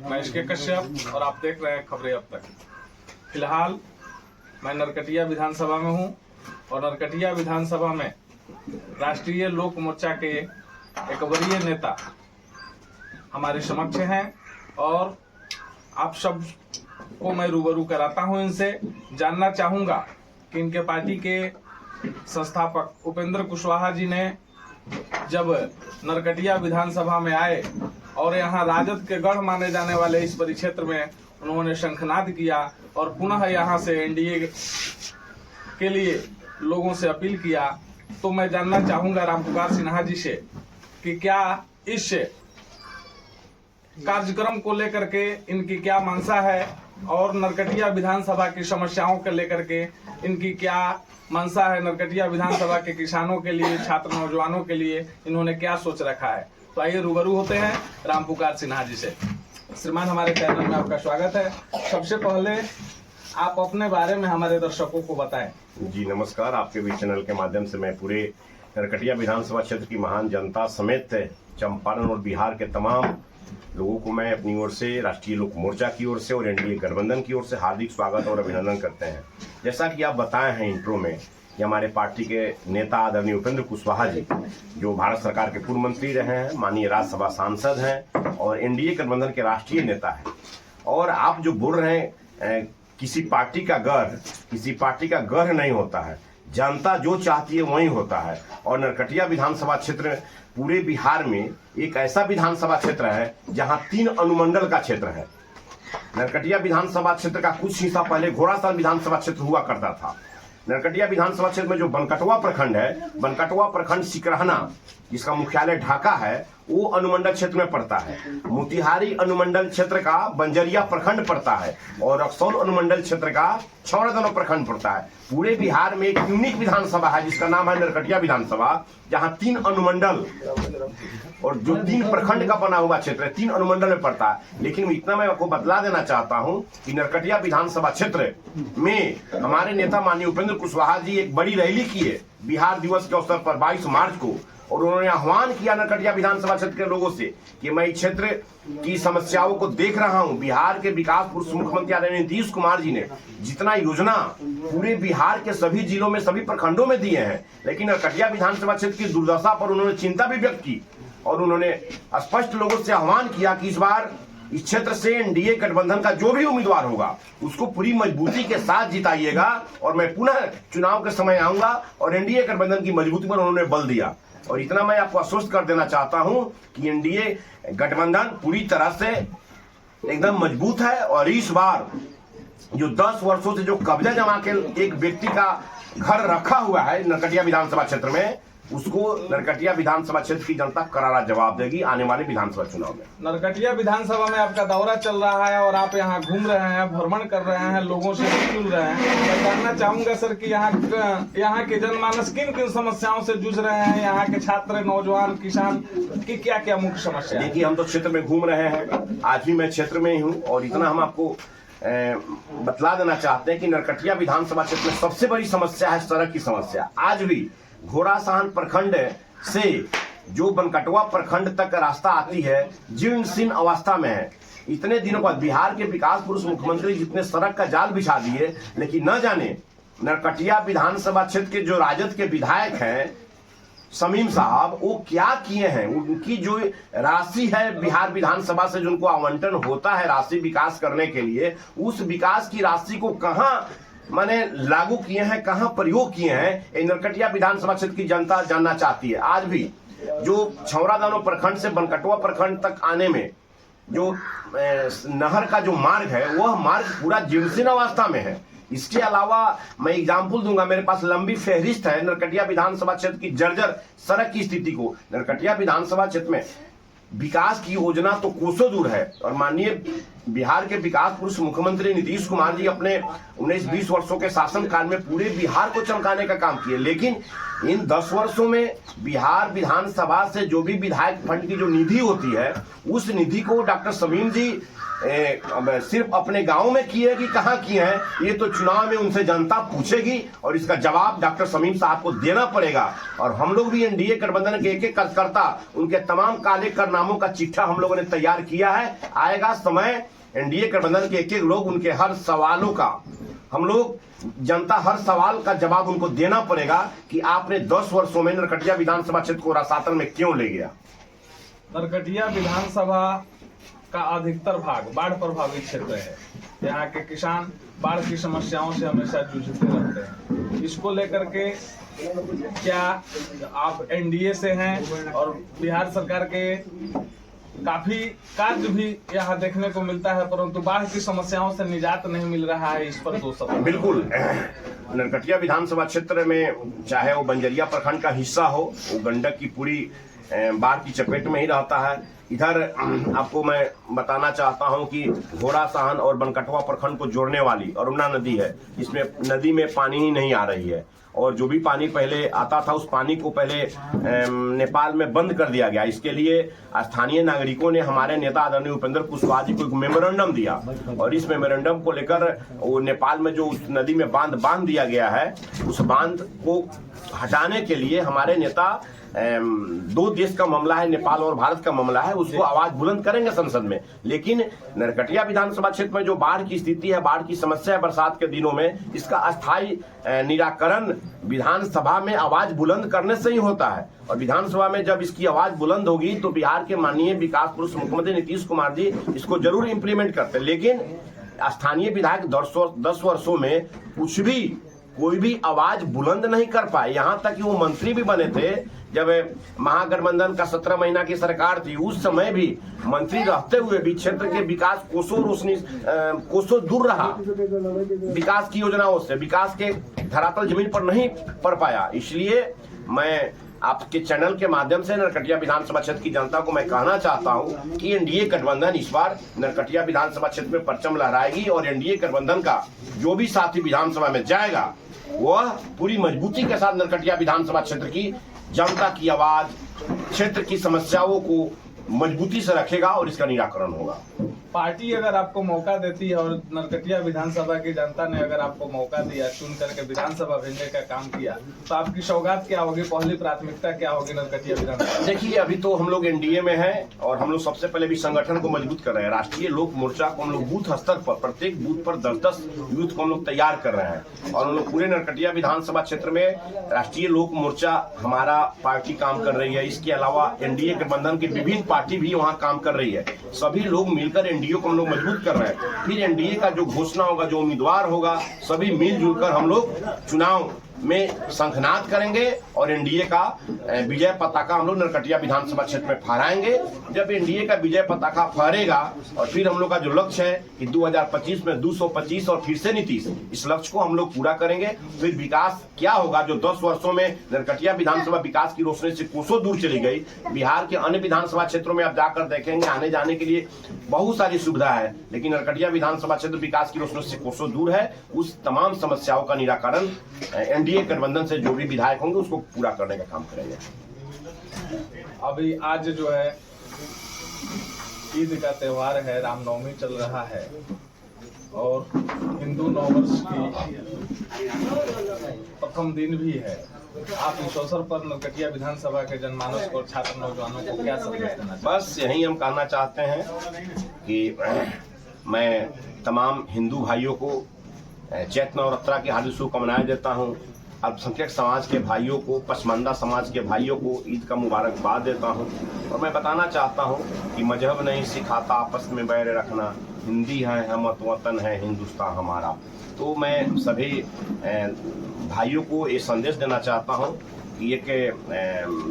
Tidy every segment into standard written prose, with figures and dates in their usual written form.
मैं इसके कश्यप और आप देख रहे हैं खबरें अब तक। फिलहाल मैं नरकटिया विधानसभा में हूं और नरकटिया विधानसभा में राष्ट्रीय लोक मोर्चा के एक वरीय नेता हमारे समक्ष हैं और आप सब को मैं रूबरू कराता हूं। इनसे जानना चाहूंगा कि इनके पार्टी के संस्थापक उपेंद्र कुशवाहा जी ने जब नरकटिया विधानसभा में आए और यहां राजद के गढ़ माने जाने वाले इस परिक्षेत्र में उन्होंने शंखनाद किया और पुनः यहां से एनडीए के लिए लोगों से अपील किया, तो मैं जानना चाहूंगा रामपुकार सिन्हा जी से कि क्या इस कार्यक्रम को लेकर के इनकी क्या मंशा है और नरकटिया विधानसभा की समस्याओं को लेकर के इनकी क्या मंशा है। नरकटिया विधानसभा के किसानों के लिए, छात्र नौजवानों के लिए इन्होंने क्या सोच रखा है। तो आइए रूबरू होते हैं रामपुकार सिन्हा जी से। श्रीमान, हमारे चैनल में आपका स्वागत है। सबसे पहले आप अपने बारे में हमारे दर्शकों को बताएं। जी नमस्कार। आपके भी चैनल के माध्यम से मैं पूरे नरकटिया विधानसभा क्षेत्र की महान जनता समेत चंपारण और बिहार के तमाम लोगों को मैं अपनी ओर से, राष्ट्रीय लोक मोर्चा की ओर से और एनडीए गठबंधन की ओर से हार्दिक स्वागत और अभिनंदन करते हैं। जैसा कि आप बताए हैं इंट्रो में कि हमारे पार्टी के नेता आदरणीय उपेंद्र कुशवाहा जी, जो भारत सरकार के पूर्व मंत्री रहे हैं, माननीय राज्यसभा सांसद हैं और एनडीए गठबंधन के राष्ट्रीय नेता हैं। और आप जो बोल रहे हैं किसी पार्टी का गढ़ नहीं होता है, जनता जो चाहती है वही होता है। और नरकटिया विधानसभा क्षेत्र पूरे बिहार में एक ऐसा विधानसभा क्षेत्र है जहां 3 अनुमंडल का क्षेत्र है। नरकटिया विधानसभा क्षेत्र का कुछ हिस्सा पहले घोड़ासर विधानसभा क्षेत्र हुआ करता था। नरकटिया विधानसभा क्षेत्र में जो बनकटवा प्रखंड है, बनकटवा प्रखंड सिकरहना जिसका मुख्यालय ढाका है, वो अनुमंडल क्षेत्र में पड़ता है। मोतिहारी अनुमंडल क्षेत्र का बंजरिया प्रखंड पड़ता है और रक्सौल अनुमंडल क्षेत्र का छौड़ादानो प्रखंड पड़ता है। पूरे बिहार में एक यूनिक विधानसभा है जिसका नाम है नरकटिया विधानसभा, जहां 3 अनुमंडल और जो 3 प्रखंड का बना हुआ क्षेत्र है 3 अनुमंडल में पड़ता है। लेकिन इतना मैं आपको बतला देना चाहता हूं कि नरकटिया विधानसभा क्षेत्र में हमारे नेता माननीय उपेंद्र कुशवाहा जी एक बड़ी रैली की है बिहार दिवस के अवसर पर 22 मार्च को। और उन्होंने आह्वान किया नरकटिया विधानसभा क्षेत्र के लोगों से कि मैं इस क्षेत्र की समस्याओं को देख रहा हूं। बिहार के विकास पूर्व मुख्यमंत्री आदरणीय नीतीश कुमार जी ने जितना योजना पूरे बिहार के सभी जिलों में, सभी प्रखंडों में दिए हैं, लेकिन नरकटिया विधानसभा क्षेत्र की दुर्दशा पर उन्होंने चिंता भी व्यक्त की और उन्होंने स्पष्ट लोगों से आह्वान किया कि इस बार इस क्षेत्र से एनडीए गठबंधन का जो भी उम्मीदवार होगा उसको पूरी मजबूती के साथ जिताइएगा और मैं पुनः चुनाव के समय आऊंगा। और एनडीए गठबंधन की मजबूती पर उन्होंने बल दिया। और इतना मैं आपको आश्वस्त कर देना चाहता हूं कि एनडीए गठबंधन पूरी तरह से एकदम मजबूत है। और इस बार जो 10 वर्षों से जो कब्जा जमा के एक व्यक्ति का घर रखा हुआ है नरकटिया विधानसभा क्षेत्र में, उसको नरकटिया विधानसभा क्षेत्र की जनता करारा जवाब देगी आने वाले विधानसभा चुनाव में। नरकटिया विधानसभा में आपका दौरा चल रहा है और आप यहाँ घूम रहे हैं, भ्रमण कर रहे हैं, लोगों से मिल रहे हैं। मैं जानना चाहूंगा सर कि यहाँ के जनमानस किन किन समस्याओं से जूझ रहे हैं, यहाँ के छात्र, नौजवान, किसान की क्या क्या मुख्य समस्या है। देखिए, हम तो क्षेत्र में घूम रहे हैं, आज भी मैं क्षेत्र में ही हूँ और इतना हम आपको बतला देना चाहते हैं कि नरकटिया विधानसभा क्षेत्र में सबसे बड़ी समस्या है सड़क की समस्या। आज भी घोड़ासहन प्रखंड से जो बनकटवा प्रखंड तक रास्ता आती है जीर्ण शीर्ण अवस्था में है। इतने दिनों बाद बिहार के विकास पूर्व मुख्यमंत्री जितने सड़क का जाल बिछा दिए, लेकिन न जाने नरकटिया विधानसभा क्षेत्र के जो राजद के विधायक हैं शमीम साहब, वो क्या किए हैं। उनकी जो राशि है बिहार विधानसभा से जो उनको आवंटन होता है राशि विकास करने के लिए, उस विकास की राशि को कहां माने लागू किए हैं, कहां प्रयोग किए हैं, नरकटिया विधानसभा क्षेत्र की जनता जानना चाहती है। आज भी जो छौड़ादानो प्रखंड से बनकटवा प्रखंड तक आने में जो नहर का जो मार्ग है, वह मार्ग पूरा जीर्ण अवस्था में है। इसके अलावा मैं एग्जाम्पल दूंगा, मेरे पास लंबी फहरिस्त है नरकटिया विधानसभा क्षेत्र की जर्जर सड़क की स्थिति को। नरकटिया विधानसभा क्षेत्र में विकास की योजना तो कोसों दूर है और माननीय बिहार के विकास पूर्व मुख्यमंत्री नीतीश कुमार जी अपने 19-20 वर्षों के शासनकाल में पूरे बिहार को चमकाने का काम किए, लेकिन इन 10 वर्षों में बिहार विधानसभा से जो भी विधायक फंड की जो निधि होती है, उस निधि को डॉक्टर समीम जी सिर्फ अपने गांव में किए कि कहां किए हैं, ये तो चुनाव में उनसे जनता पूछेगी और इसका जवाब डॉक्टर समीम साहब को देना पड़ेगा। और हम लोग भी एनडीए गठबंधन के एक एक कार्यकर्ता उनके तमाम काले कारनामों का चिट्ठा हम लोगों ने तैयार किया है। आएगा समय एनडीए गठबंधन के एक एक लोग उनके हर सवालों का, हम लोग जनता हर सवाल का जवाब उनको देना पड़ेगा कि आपने 10 वर्षों में नरकटिया विधानसभा क्षेत्र को रसातल में क्यों ले गया। नरकटिया विधानसभा का अधिकतर भाग बाढ़ प्रभावित क्षेत्र है। यहाँ के किसान बाढ़ की समस्याओं से हमेशा जूझते रहते हैं। इसको लेकर के क्या आप एनडीए से हैं और बिहार सरकार के काफी कार्य भी यहाँ देखने को मिलता है, परंतु बाढ़ की समस्याओं से निजात नहीं मिल रहा है, इस पर 2 शब्द। बिल्कुल, नरकटिया विधानसभा क्षेत्र में चाहे वो बंजरिया प्रखंड का हिस्सा हो, वो गंडक की पूरी बाढ़ की चपेट में ही रहता है। इधर आपको मैं बताना चाहता हूं कि घोड़ा सहन और बनकटवा प्रखंड को जोड़ने वाली अरुणा नदी है, इसमें नदी में पानी ही नहीं आ रही है और जो भी पानी पहले आता था उस पानी को पहले नेपाल में बंद कर दिया गया। इसके लिए स्थानीय नागरिकों ने हमारे नेता आदरणीय उपेंद्र कुशवाहा जी को एक मेमोरेंडम दिया और इस मेमोरेंडम को लेकर वो नेपाल में जो उस नदी में बांध दिया गया है, उस बांध को हटाने के लिए हमारे नेता 2 देश का मामला है, नेपाल और भारत का मामला है, उसको आवाज बुलंद करेंगे संसद में। लेकिन नरकटिया विधानसभा क्षेत्र में जो बाढ़ की स्थिति है, बाढ़ की समस्या है बरसात के दिनों में, इसका अस्थायी निराकरण विधानसभा में आवाज बुलंद करने से ही होता है। और विधानसभा में जब इसकी आवाज बुलंद होगी तो बिहार के माननीय विकास पुरुष मुख्यमंत्री नीतीश कुमार जी इसको जरूर इंप्लीमेंट करते हैं। लेकिन स्थानीय विधायक 10 वर्षों में कुछ भी कोई भी आवाज बुलंद नहीं कर पाए। यहां तक कि वो मंत्री भी बने थे जब महागठबंधन का 17 महीना की सरकार थी, उस समय भी मंत्री रहते हुए भी क्षेत्र के विकास कोसों दूर रहा। विकास की योजनाओं से विकास के धरातल जमीन पर नहीं पड़ पाया। इसलिए मैं आपके चैनल के माध्यम से नरकटिया विधानसभा क्षेत्र की जनता को मैं कहना चाहता हूं कि एनडीए गठबंधन इस बार नरकटिया विधानसभा क्षेत्र में परचम लहराएगी और एनडीए गठबंधन का जो भी साथी विधानसभा में जाएगा वह पूरी मजबूती के साथ नरकटिया विधानसभा क्षेत्र की जनता की आवाज, क्षेत्र की समस्याओं को मजबूती से रखेगा और इसका निराकरण होगा। पार्टी अगर आपको मौका देती है और नरकटिया विधानसभा की जनता ने अगर आपको मौका दिया, चुन करके विधानसभा भेजने का काम किया, तो आपकी सौगात क्या होगी, पहली प्राथमिकता क्या होगी नरकटिया विधानसभा? देखिए, अभी तो हम लोग एनडीए में हैं और हम लोग सबसे पहले भी संगठन को मजबूत कर रहे हैं। राष्ट्रीय लोक मोर्चा को हम लोग बूथ स्तर पर प्रत्येक बूथ पर 10-10 यूथ को हम लोग तैयार कर रहे हैं और हम लोग पूरे नरकटिया विधानसभा क्षेत्र में राष्ट्रीय लोक मोर्चा हमारा पार्टी काम कर रही है। इसके अलावा एनडीए गठबंधन की विभिन्न पार्टी भी वहाँ काम कर रही है। सभी लोग मिलकर एनडीए को हम लोग मजबूत कर रहे हैं। फिर एनडीए का जो घोषणा होगा, जो उम्मीदवार होगा, सभी मिलजुल कर हम लोग चुनाव में शंखनाद करेंगे और एनडीए का विजय पताका हम लोग नरकटिया विधानसभा क्षेत्र में फहराएंगे। जब एनडीए का विजय पताका फहरेगा और फिर हम लोग का जो लक्ष्य है कि 2025 में 225 और फिर से नीतीश, इस लक्ष्य को हम लोग पूरा करेंगे। फिर विकास क्या होगा, जो 10 वर्षों में नरकटिया विधानसभा विकास की रोशनी से कोसों दूर चली गई। बिहार के अन्य विधानसभा क्षेत्रों में आप जाकर देखेंगे, आने जाने के लिए बहुत सारी सुविधा है, लेकिन नरकटिया विधानसभा क्षेत्र विकास की रोशनी से कोसों दूर है। उस तमाम समस्याओं का निराकरण एनडीए गठबंधन से जो भी विधायक होंगे उसको पूरा करने का काम करेंगे। अभी आज जो है ईद का त्योहार है, रामनवमी चल रहा है और हिंदू नववर्ष की प्रथम दिन भी है। आप इस अवसर पर नरकटिया विधानसभा के जनमानस को, छात्र नौजवानों को क्या संदेश देना चाहते हैं? बस यही हम कहना चाहते हैं कि मैं तमाम हिंदू भाइयों को चैत्र नवरात्रा की हार्दिक शुभकामनाएं देता हूं। अल्पसंख्यक समाज के भाइयों को, पसमानदा समाज के भाइयों को ईद का मुबारकबाद देता हूं और मैं बताना चाहता हूं कि मजहब नहीं सिखाता आपस में बैर रखना, हिंदी है हम वतन है हिंदुस्तान हमारा। तो मैं सभी भाइयों को ये संदेश देना चाहता हूं कि एक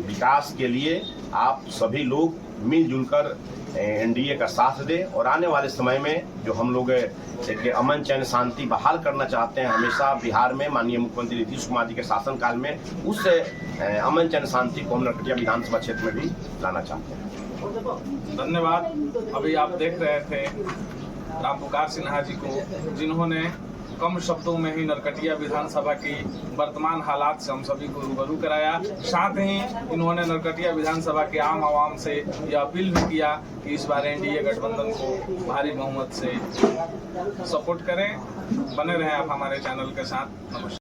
विकास के लिए आप सभी लोग मिलजुल कर एनडीए का साथ दें और आने वाले समय में जो हम लोग एक अमन चैन शांति बहाल करना चाहते हैं, हमेशा बिहार में माननीय मुख्यमंत्री नीतीश कुमार जी के शासनकाल में, उस अमन चैन शांति को हम नरकटिया विधानसभा क्षेत्र में भी लाना चाहते हैं। धन्यवाद। अभी आप देख रहे थे राम पुकार सिन्हा जी को, जिन्होंने कम शब्दों में ही नरकटिया विधानसभा की वर्तमान हालात से हम सभी को रूबरू कराया। साथ ही इन्होंने नरकटिया विधानसभा के आम आवाम से यह अपील भी किया कि इस बार एनडीए गठबंधन को भारी बहुमत से सपोर्ट करें। बने रहें आप हमारे चैनल के साथ। नमस्कार।